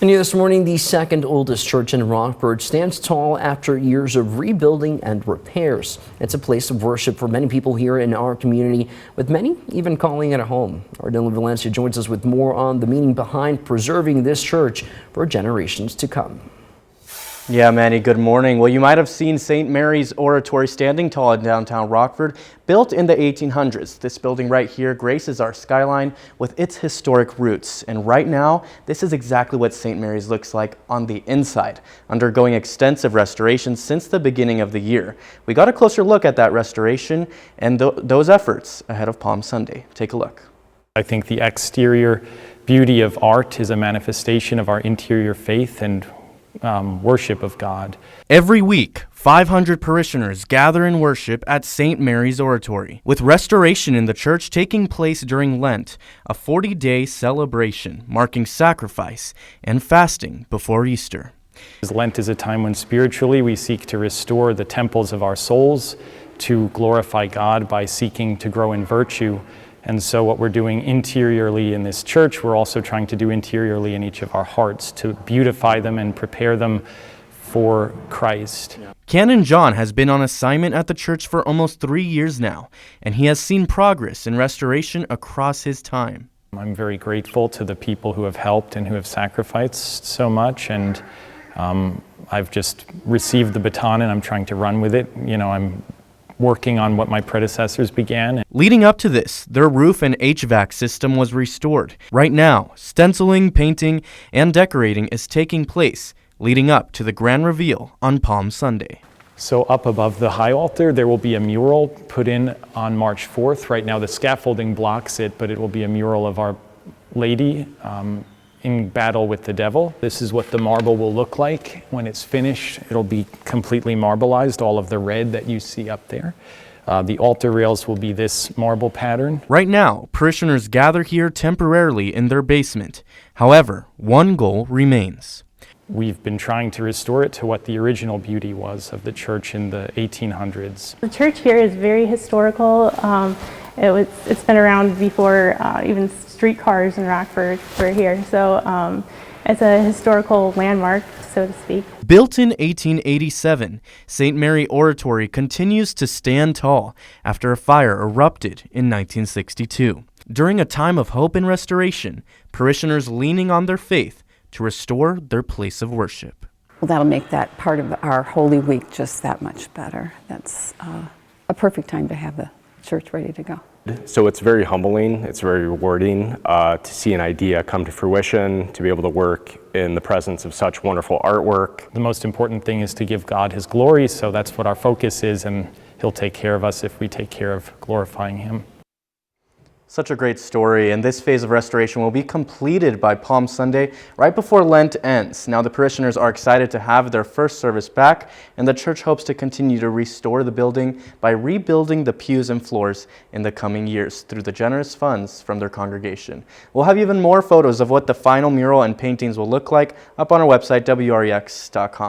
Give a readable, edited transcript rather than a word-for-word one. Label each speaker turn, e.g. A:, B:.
A: And this morning, the second oldest church in Rockford stands tall after years of rebuilding and repairs. It's a place of worship for many people here in our community, with many even calling it a home. Our Dylan Valencia joins us with more on the meaning behind preserving this church for generations to come.
B: Yeah, Manny, good morning. Well, you might have seen St. Mary's Oratory standing tall in downtown Rockford, built in the 1800s. This building right here graces our skyline with its historic roots. And right now, this is exactly what St. Mary's looks like on the inside, undergoing extensive restoration since the beginning of the year. We got a closer look at that restoration and those efforts ahead of Palm Sunday. Take a look.
C: I think the exterior beauty of art is a manifestation of our interior faith and worship of God.
B: Every week, 500 parishioners gather in worship at St. Mary's Oratory, with restoration in the church taking place during Lent, a 40-day celebration marking sacrifice and fasting before Easter.
C: Lent is a time when spiritually we seek to restore the temples of our souls, to glorify God by seeking to grow in virtue. And so what we're doing interiorly in this church, we're also trying to do interiorly in each of our hearts to beautify them and prepare them for Christ.
B: Canon John has been on assignment at the church for almost 3 years now, and he has seen progress in restoration across his time.
C: I'm very grateful to the people who have helped and who have sacrificed so much, and I've just received the baton and I'm trying to run with it. You know, I'm working on what my predecessors began.
B: Leading up to this, their roof and HVAC system was restored. Right now, stenciling, painting, and decorating is taking place, leading up to the grand reveal on Palm Sunday.
C: So up above the high altar, there will be a mural put in on March 4th. Right now the scaffolding blocks it, but it will be a mural of Our Lady in battle with the devil. This is what the marble will look like when it's finished. It'll be completely marbleized, all of the red that you see up there. The altar rails will be this marble pattern.
B: Right now, parishioners gather here temporarily in their basement. However, one goal remains.
C: We've been trying to restore it to what the original beauty was of the church in the 1800s.
D: The church here is very historical. It's been around before even streetcars in Rockford were here, so it's a historical landmark, so to speak.
B: Built in 1887, St. Mary Oratory continues to stand tall after a fire erupted in 1962. During a time of hope and restoration, parishioners leaning on their faith to restore their place of worship.
E: Well, that'll make that part of our Holy Week just that much better. That's a perfect time to have the church ready to go.
F: So it's very humbling, it's very rewarding to see an idea come to fruition, to be able to work in the presence of such wonderful artwork.
C: The most important thing is to give God His glory, so that's what our focus is, and He'll take care of us if we take care of glorifying Him.
B: Such a great story, and this phase of restoration will be completed by Palm Sunday, right before Lent ends. Now the parishioners are excited to have their first service back, and the church hopes to continue to restore the building by rebuilding the pews and floors in the coming years through the generous funds from their congregation. We'll have even more photos of what the final mural and paintings will look like up on our website, wrex.com.